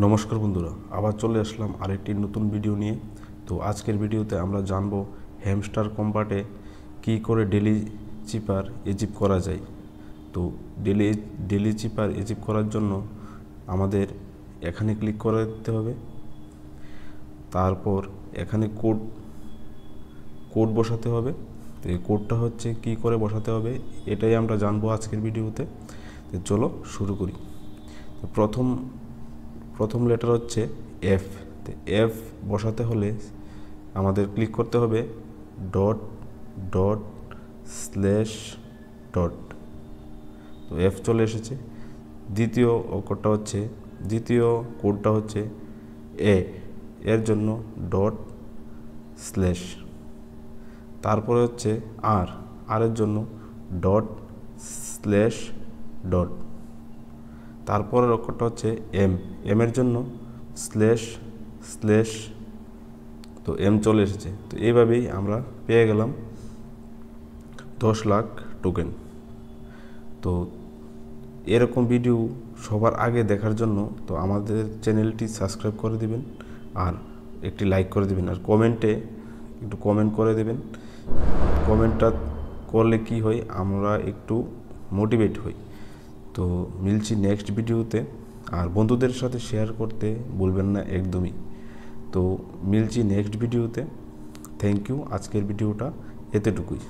নমস্কার বন্ধুরা, আবার চলে আসলাম আরেকটি নতুন ভিডিও নিয়ে। তো আজকের ভিডিওতে আমরা জানব হ্যামস্টার কম্বাটে কী করে ডেলি চিপার অ্যাচিভ করা যায়। তো ডেলি চিপার অ্যাচিভ করার জন্য আমাদের এখানে ক্লিক করে দিতে হবে। তারপর এখানে কোড বসাতে হবে। তো এই কোডটা হচ্ছে কী করে বসাতে হবে এটাই আমরা জানবো আজকের ভিডিওতে। তো চলো শুরু করি। তো প্রথম লেটার হচ্ছে এফ। তো এফ বসাতে হলে আমাদের ক্লিক করতে হবে ././. তো এফ চলে এসেছে। দ্বিতীয় কোডটা হচ্ছে এর জন্য ./. তারপরে হচ্ছে আর এর জন্য ./. তারপরের অক্ষরটা হচ্ছে এম এর জন্য //. তো এম চলে এসেছে। তো এইভাবেই আমরা পেয়ে গেলাম 10 লাখ টোকেন। তো এরকম ভিডিও সবার আগে দেখার জন্য তো আমাদের চ্যানেলটি সাবস্ক্রাইব করে দিবেন আর একটি লাইক করে দিবেন আর কমেন্টে একটু কমেন্ট করে দেবেন। কমেন্টটা করলে কি হয়, আমরা একটু মোটিভেট হই। তো মিলছি নেক্সট ভিডিওতে, আর বন্ধুদের সাথে শেয়ার করতে ভুলবেন না একদমই। তো মিলছি নেক্সট ভিডিওতে। Thank you. আজকের ভিডিওটা এতটুকুই।